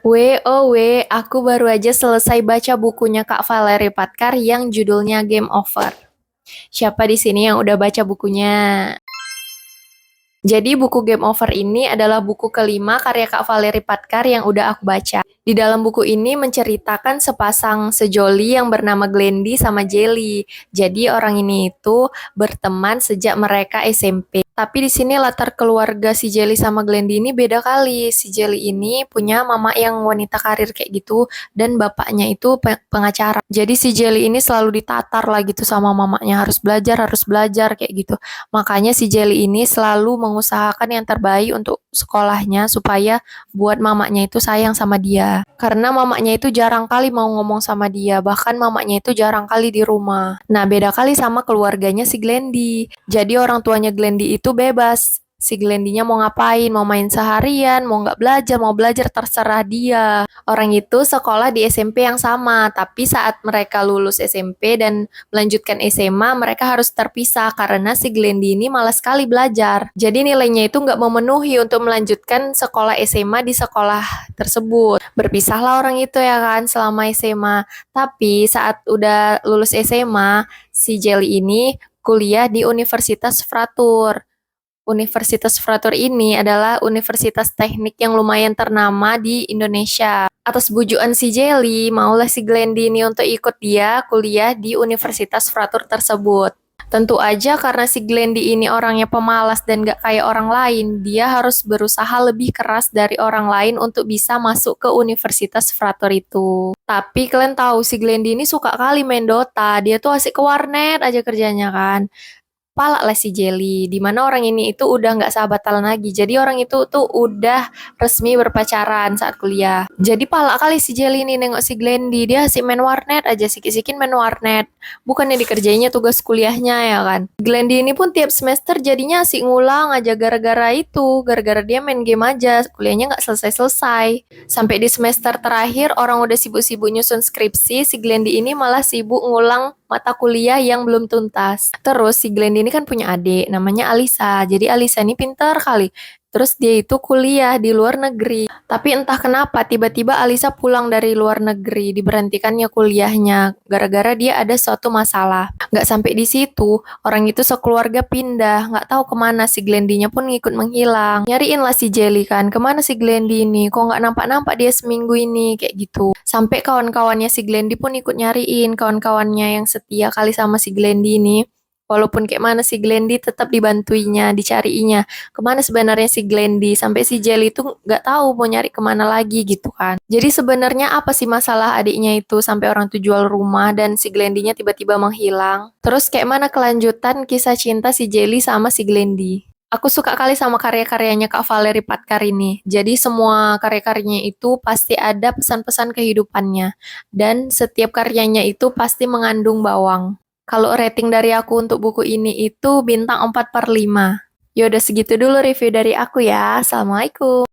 Aku baru aja selesai baca bukunya Kak Valerie Patkar yang judulnya Game Over. Siapa di sini yang udah baca bukunya? Jadi buku Game Over ini adalah buku kelima karya Kak Valerie Patkar yang udah aku baca. Di dalam buku ini menceritakan sepasang sejoli yang bernama Glendy sama Jelly. Jadi orang ini itu berteman sejak mereka SMP. Tapi di sini latar keluarga si Jelly sama Glendy ini beda kali. Si Jelly ini punya mama yang wanita karir kayak gitu dan bapaknya itu pengacara. Jadi si Jelly ini selalu ditatar lah gitu sama mamanya, harus belajar kayak gitu. Makanya si Jelly ini selalu mengusahakan yang terbaik untuk sekolahnya supaya buat mamanya itu sayang sama dia. Karena mamanya itu jarang kali mau ngomong sama dia, bahkan mamanya itu jarang kali di rumah. Nah, beda kali sama keluarganya si Glendy. Jadi orang tuanya Glendy itu bebas. Si Glendy-nya mau ngapain, mau main seharian, mau nggak belajar, mau belajar terserah dia. Orang itu sekolah di SMP yang sama, tapi saat mereka lulus SMP dan melanjutkan SMA, mereka harus terpisah karena si Glendy ini malas sekali belajar. Jadi nilainya itu nggak memenuhi untuk melanjutkan sekolah SMA di sekolah tersebut. Berpisahlah orang itu ya kan selama SMA. Tapi saat udah lulus SMA, si Jelly ini kuliah di Universitas Fratur. Universitas Fratur ini adalah universitas teknik yang lumayan ternama di Indonesia. Atas bujukan si Jelly, maulah si Glendy ini untuk ikut dia kuliah di Universitas Fratur tersebut. Tentu aja karena si Glendy ini orangnya pemalas dan gak kayak orang lain, dia harus berusaha lebih keras dari orang lain untuk bisa masuk ke Universitas Fratur itu. Tapi kalian tahu si Glendy ini suka kali main Dota, dia tuh asik ke warnet aja kerjanya kan. Pala lah si Jelly, di mana orang ini itu udah nggak sahabatan lagi. Jadi orang itu tuh udah resmi berpacaran saat kuliah. Jadi pala kali si Jelly ini nengok si Glendy, dia si main warnet aja, sikit-sikit main warnet. Bukannya dikerjainnya tugas kuliahnya ya kan. Glendy ini pun tiap semester jadinya si ngulang aja gara-gara itu, gara-gara dia main game aja, kuliahnya nggak selesai-selesai. Sampai di semester terakhir orang udah sibuk-sibuk nyusun skripsi, si Glendy ini malah sibuk ngulang mata kuliah yang belum tuntas. Terus si Glendy ini kan punya adik namanya Alisa. Jadi Alisa ini pintar kali. Terus dia itu kuliah di luar negeri. Tapi entah kenapa tiba-tiba Alisa pulang dari luar negeri, diberhentikannya kuliahnya gara-gara dia ada suatu masalah. Nggak sampai di situ, orang itu sekeluarga pindah, nggak tahu kemana si Glendy-nya pun ngikut menghilang. Nyariin lah si Jelly kan, kemana si Glendy ini? Kok nggak nampak-nampak dia seminggu ini kayak gitu. Sampai kawan-kawannya si Glendy pun ikut nyariin, kawan-kawannya yang setia kali sama si Glendy ini. Walaupun kayak mana si Glendy tetap dibantuinya, dicariinya. Kemana sebenarnya si Glendy? Sampai si Jelly itu nggak tahu mau nyari kemana lagi gitu kan. Jadi sebenarnya apa sih masalah adiknya itu sampai orang tuh jual rumah dan si Glendy-nya tiba-tiba menghilang? Terus kayak mana kelanjutan kisah cinta si Jelly sama si Glendy? Aku suka kali sama karya-karyanya Kak Valerie Patkar ini. Jadi semua karya-karyanya itu pasti ada pesan-pesan kehidupannya. Dan setiap karyanya itu pasti mengandung bawang. Kalau rating dari aku untuk buku ini itu bintang 4/5. Yaudah segitu dulu review dari aku ya. Assalamualaikum.